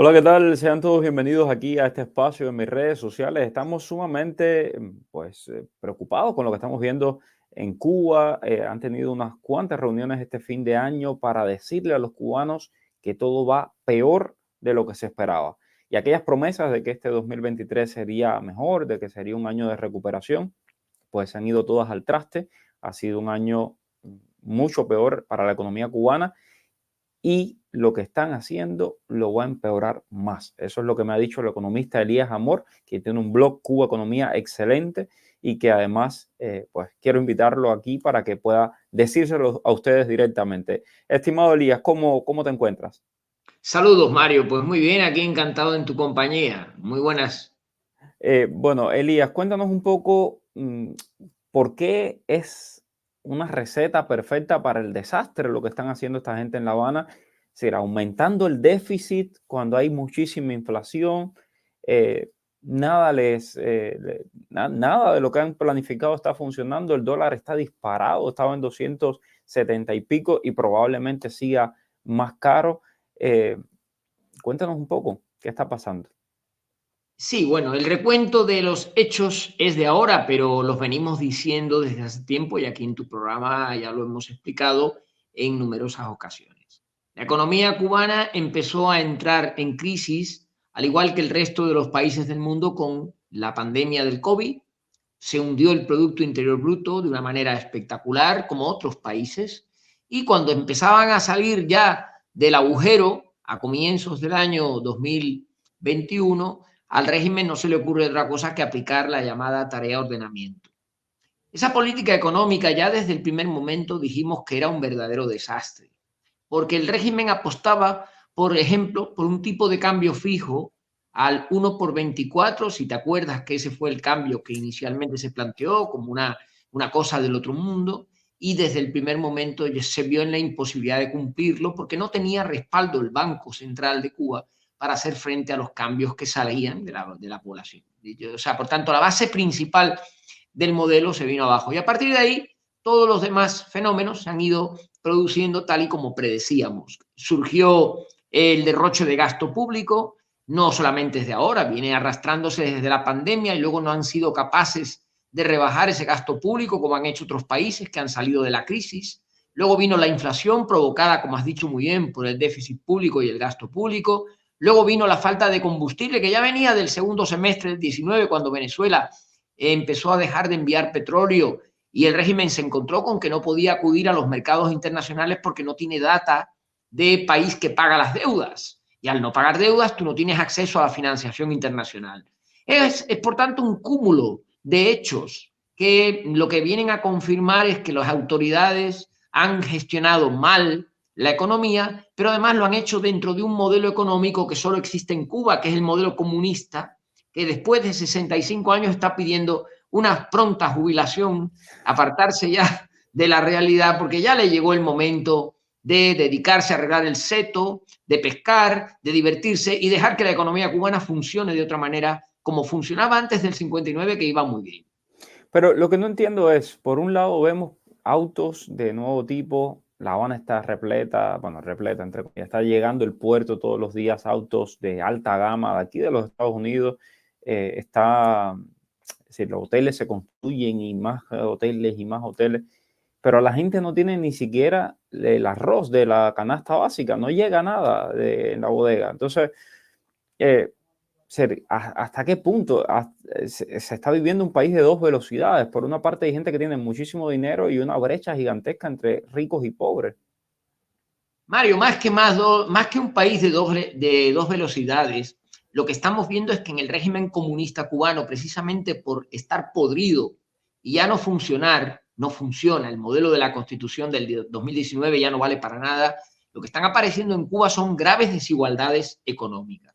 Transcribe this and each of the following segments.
Hola, ¿qué tal? Sean todos bienvenidos aquí a este espacio en mis redes sociales. Estamos sumamente, preocupados con lo que estamos viendo en Cuba. Han tenido unas cuantas reuniones este fin de año para decirle a los cubanos que todo va peor de lo que se esperaba. Y aquellas promesas de que este 2023 sería mejor, de que sería un año de recuperación, pues se han ido todas al traste. Ha sido un año mucho peor para la economía cubana y lo que están haciendo lo va a empeorar más. Eso es lo que me ha dicho el economista Elías Amor, que tiene un blog Cuba Economía excelente y que además pues quiero invitarlo aquí para que pueda decírselo a ustedes directamente. Estimado Elías, ¿cómo te encuentras? Saludos, Mario. Pues muy bien, aquí encantado en tu compañía. Muy buenas. Bueno, Elías, cuéntanos un poco por qué es una receta perfecta para el desastre lo que están haciendo esta gente en La Habana, es decir, aumentando el déficit cuando hay muchísima inflación, eh, nada de lo que han planificado está funcionando, el dólar está disparado, estaba en 270 y pico y probablemente siga más caro. Eh, Cuéntanos un poco qué está pasando. Sí, bueno, el recuento de los hechos es de ahora, pero los venimos diciendo desde hace tiempo y aquí en tu programa ya lo hemos explicado en numerosas ocasiones. La economía cubana empezó a entrar en crisis, al igual que el resto de los países del mundo, con la pandemia del COVID. Se hundió el Producto Interior Bruto de una manera espectacular, como otros países, y cuando empezaban a salir ya del agujero a comienzos del año 2021, al régimen no se le ocurre otra cosa que aplicar la llamada tarea ordenamiento. Esa política económica ya desde el primer momento dijimos que era un verdadero desastre, porque el régimen apostaba, por ejemplo, por un tipo de cambio fijo al 1 por 24, si te acuerdas que ese fue el cambio que inicialmente se planteó como una cosa del otro mundo, y desde el primer momento se vio en la imposibilidad de cumplirlo porque no tenía respaldo el Banco Central de Cuba para hacer frente a los cambios que salían de la población. O sea, por tanto, la base principal del modelo se vino abajo. Y a partir de ahí, todos los demás fenómenos se han ido produciendo tal y como predecíamos. Surgió el derroche de gasto público, no solamente desde ahora, viene arrastrándose desde la pandemia y luego no han sido capaces de rebajar ese gasto público como han hecho otros países que han salido de la crisis. Luego vino la inflación provocada, como has dicho muy bien, por el déficit público y el gasto público. Luego vino la falta de combustible, que ya venía del segundo semestre del 19, cuando Venezuela empezó a dejar de enviar petróleo y el régimen se encontró con que no podía acudir a los mercados internacionales porque no tiene data de país que paga las deudas. Y al no pagar deudas, tú no tienes acceso a la financiación internacional. Es por tanto un cúmulo de hechos que lo que vienen a confirmar es que las autoridades han gestionado mal la economía, pero además lo han hecho dentro de un modelo económico que solo existe en Cuba, que es el modelo comunista, que después de 65 años está pidiendo una pronta jubilación, apartarse ya de la realidad, porque ya le llegó el momento de dedicarse a arreglar el seto, de pescar, de divertirse y dejar que la economía cubana funcione de otra manera como funcionaba antes del 59, que iba muy bien. Pero lo que no entiendo es, por un lado vemos autos de nuevo tipo, La Habana está repleta, bueno, repleta entre comillas, está llegando el puerto todos los días, autos de alta gama de aquí de los Estados Unidos, es decir, los hoteles se construyen y más hoteles y más hoteles, pero la gente no tiene ni siquiera el arroz de la canasta básica, no llega nada en la bodega. Entonces, eh, ¿hasta qué punto se está viviendo un país de dos velocidades? Por una parte hay gente que tiene muchísimo dinero y una brecha gigantesca entre ricos y pobres. Mario, más que un país de dos velocidades, lo que estamos viendo es que en el régimen comunista cubano, precisamente por estar podrido y ya no funcionar, no funciona, el modelo de la constitución del 2019 ya no vale para nada, lo que están apareciendo en Cuba son graves desigualdades económicas.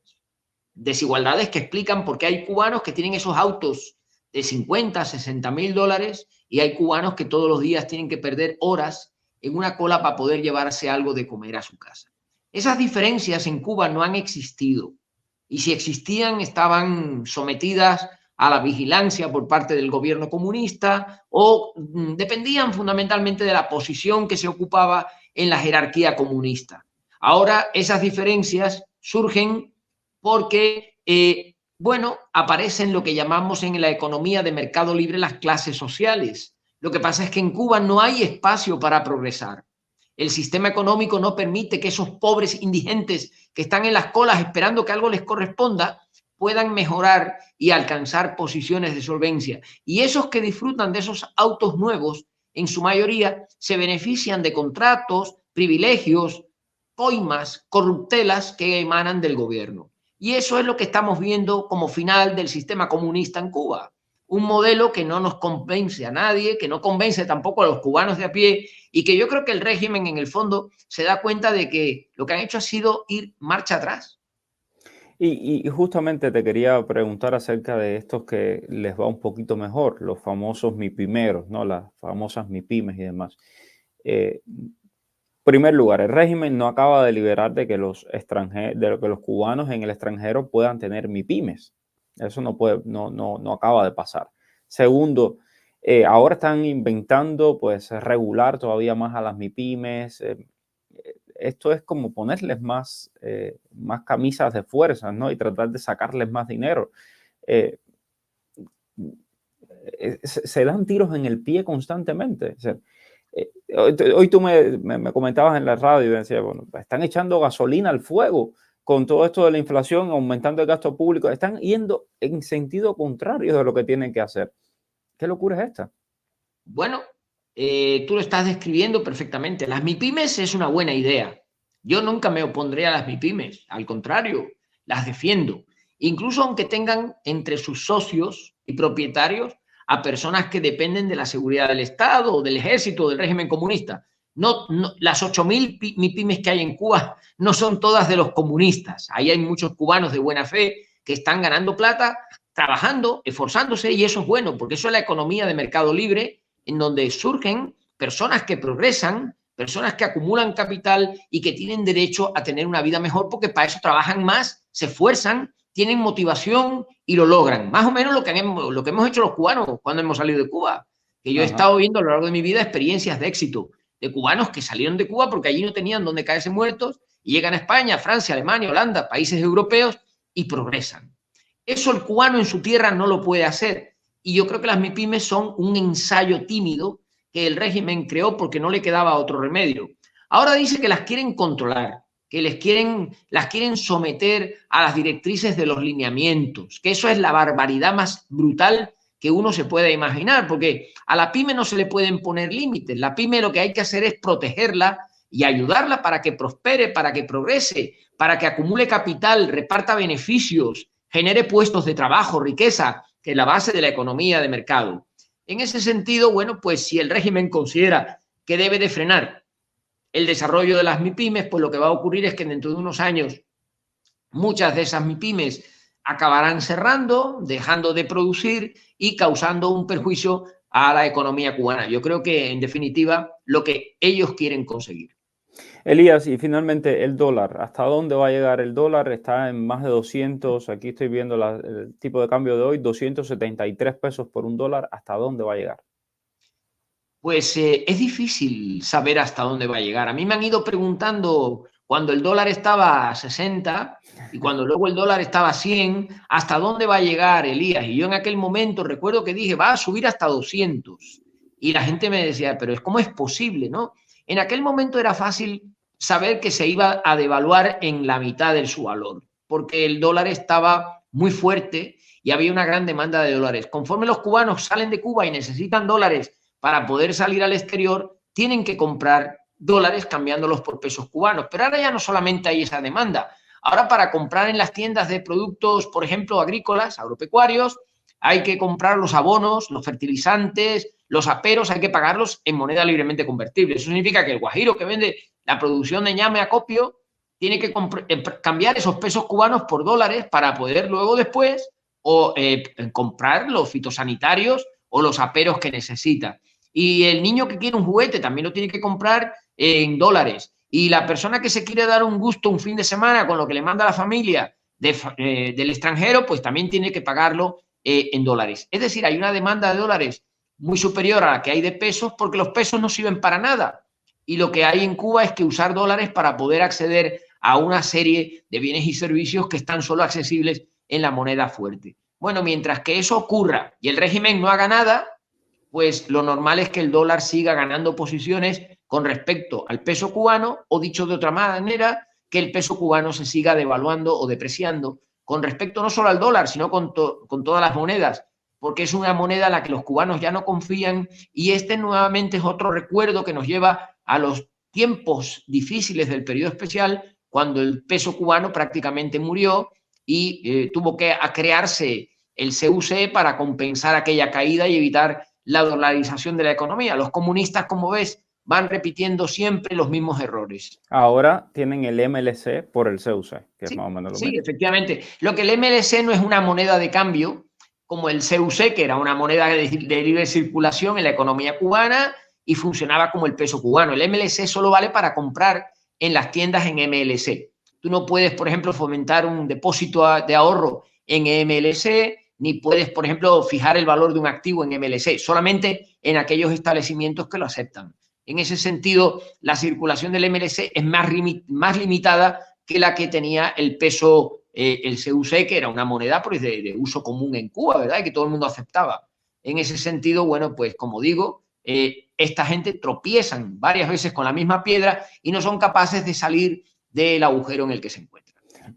Desigualdades que explican por qué hay cubanos que tienen esos autos de 50, 60 mil dólares y hay cubanos que todos los días tienen que perder horas en una cola para poder llevarse algo de comer a su casa. Esas diferencias en Cuba no han existido y si existían estaban sometidas a la vigilancia por parte del gobierno comunista o dependían fundamentalmente de la posición que se ocupaba en la jerarquía comunista. Ahora esas diferencias surgen porque, bueno, aparecen lo que llamamos en la economía de mercado libre las clases sociales. Lo que pasa es que en Cuba no hay espacio para progresar. El sistema económico no permite que esos pobres indigentes que están en las colas esperando que algo les corresponda puedan mejorar y alcanzar posiciones de solvencia. Y esos que disfrutan de esos autos nuevos, en su mayoría, se benefician de contratos, privilegios, coimas, corruptelas que emanan del gobierno. Y eso es lo que estamos viendo como final del sistema comunista en Cuba. Un modelo que no nos convence a nadie, que no convence tampoco a los cubanos de a pie, y que yo creo que el régimen en el fondo se da cuenta de que lo que han hecho ha sido ir marcha atrás. Y justamente te quería preguntar acerca de estos que les va un poquito mejor, los famosos MIPIMeros, ¿no? Las famosas MIPYMES y demás. Primer lugar, el régimen no acaba de liberar de que los cubanos en el extranjero puedan tener MIPYMES. Eso no acaba de pasar. Segundo, ahora están intentando pues regular todavía más a las MIPYMES. Esto es como ponerles más camisas de fuerza, ¿no? Y tratar de sacarles más dinero. Se dan tiros en el pie constantemente. O sea, hoy tú me comentabas en la radio y decías, bueno, están echando gasolina al fuego con todo esto de la inflación, aumentando el gasto público. Están yendo en sentido contrario de lo que tienen que hacer. ¿Qué locura es esta? Bueno, tú lo estás describiendo perfectamente. Las MIPYMES es una buena idea. Yo nunca me opondré a las MIPYMES. Al contrario, las defiendo. Incluso aunque tengan entre sus socios y propietarios a personas que dependen de la seguridad del Estado o del ejército o del régimen comunista. Las 8.000 MIPYMES que hay en Cuba no son todas de los comunistas. Ahí hay muchos cubanos de buena fe que están ganando plata, trabajando, esforzándose, y eso es bueno, porque eso es la economía de mercado libre, en donde surgen personas que progresan, personas que acumulan capital y que tienen derecho a tener una vida mejor, porque para eso trabajan más, se esfuerzan, tienen motivación y lo logran. Más o menos lo que hemos hecho los cubanos cuando hemos salido de Cuba, que yo he estado viendo a lo largo de mi vida experiencias de éxito de cubanos que salieron de Cuba porque allí no tenían donde caerse muertos y llegan a España, Francia, Alemania, Holanda, países europeos, y progresan. Eso el cubano en su tierra no lo puede hacer. Y yo creo que las MIPYMES son un ensayo tímido que el régimen creó porque no le quedaba otro remedio. Ahora dice que las quieren controlar, que las quieren someter a las directrices de los lineamientos, que eso es la barbaridad más brutal que uno se pueda imaginar, porque a la pyme no se le pueden poner límites. La pyme lo que hay que hacer es protegerla y ayudarla para que prospere, para que progrese, para que acumule capital, reparta beneficios, genere puestos de trabajo, riqueza, que es la base de la economía de mercado. En ese sentido, bueno, pues si el régimen considera que debe de frenar el desarrollo de las MIPYMES, pues lo que va a ocurrir es que dentro de unos años muchas de esas MIPYMES acabarán cerrando, dejando de producir y causando un perjuicio a la economía cubana. Yo creo que, en definitiva, lo que ellos quieren conseguir. Elías, y finalmente el dólar. ¿Hasta dónde va a llegar el dólar? Está en más de 200. Aquí estoy viendo el tipo de cambio de hoy, 273 pesos por un dólar. ¿Hasta dónde va a llegar? Pues es difícil saber hasta dónde va a llegar. A mí me han ido preguntando cuando el dólar estaba a 60 y cuando luego el dólar estaba a 100, ¿hasta dónde va a llegar, Elías? Y yo en aquel momento recuerdo que dije, va a subir hasta 200. Y la gente me decía, pero ¿cómo es posible, no? En aquel momento era fácil saber que se iba a devaluar en la mitad de su valor, porque el dólar estaba muy fuerte y había una gran demanda de dólares. Conforme los cubanos salen de Cuba y necesitan dólares para poder salir al exterior, tienen que comprar dólares cambiándolos por pesos cubanos. Pero ahora ya no solamente hay esa demanda. Ahora, para comprar en las tiendas de productos, por ejemplo, agrícolas, agropecuarios, hay que comprar los abonos, los fertilizantes, los aperos, hay que pagarlos en moneda libremente convertible. Eso significa que el guajiro que vende la producción de ñame acopio tiene que cambiar esos pesos cubanos por dólares para poder luego después comprar los fitosanitarios o los aperos que necesita. Y el niño que quiere un juguete también lo tiene que comprar en dólares. Y la persona que se quiere dar un gusto un fin de semana con lo que le manda la familia del extranjero, pues también tiene que pagarlo en dólares. Es decir, hay una demanda de dólares muy superior a la que hay de pesos, porque los pesos no sirven para nada. Y lo que hay en Cuba es que usar dólares para poder acceder a una serie de bienes y servicios que están solo accesibles en la moneda fuerte. Bueno, mientras que eso ocurra y el régimen no haga nada, pues lo normal es que el dólar siga ganando posiciones con respecto al peso cubano, o dicho de otra manera, que el peso cubano se siga devaluando o depreciando con respecto no solo al dólar, sino con todas las monedas, porque es una moneda en la que los cubanos ya no confían, y este nuevamente es otro recuerdo que nos lleva a los tiempos difíciles del periodo especial, cuando el peso cubano prácticamente murió y tuvo que crearse el CUC para compensar aquella caída y evitar la dolarización de la economía. Los comunistas, como ves, van repitiendo siempre los mismos errores. Ahora tienen el MLC por el CUC, que es más o menos lo mismo. Sí, efectivamente. Lo que el MLC no es una moneda de cambio, como el CUC, que era una moneda de libre circulación en la economía cubana y funcionaba como el peso cubano. El MLC solo vale para comprar en las tiendas en MLC. Tú no puedes, por ejemplo, fomentar un depósito de ahorro en MLC, ni puedes, por ejemplo, fijar el valor de un activo en MLC, solamente en aquellos establecimientos que lo aceptan. En ese sentido, la circulación del MLC es más limitada que la que tenía el peso, el CUC, que era una moneda pues, de uso común en Cuba, ¿verdad? Y que todo el mundo aceptaba. En ese sentido, bueno, pues como digo, esta gente tropiezan varias veces con la misma piedra y no son capaces de salir del agujero en el que se encuentran.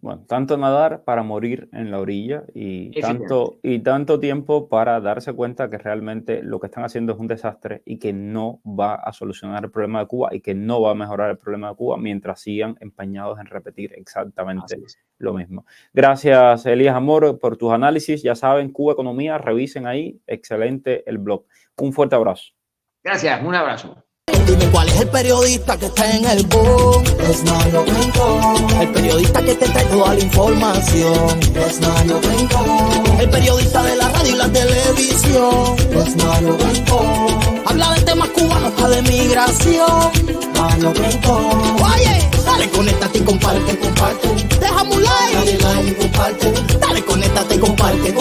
Bueno, tanto nadar para morir en la orilla y tanto tiempo para darse cuenta que realmente lo que están haciendo es un desastre y que no va a solucionar el problema de Cuba y que no va a mejorar el problema de Cuba mientras sigan empeñados en repetir exactamente lo mismo. Gracias, Elías Amor, por tus análisis. Ya saben, Cuba Economía, revisen ahí. Excelente el blog. Un fuerte abrazo. Gracias, un abrazo. Dime cuál es el periodista que está en el boom. Es Mario Rincón. El periodista que te trae toda la información. Es Mario Rincón. El periodista de la radio y la televisión. Es Mario Rincón. Habla de temas cubanos, hasta de migración. Mario Rincón. Oye, dale, conéctate y comparte. Déjame un like. Dale like y comparte. Dale, conéctate y comparte.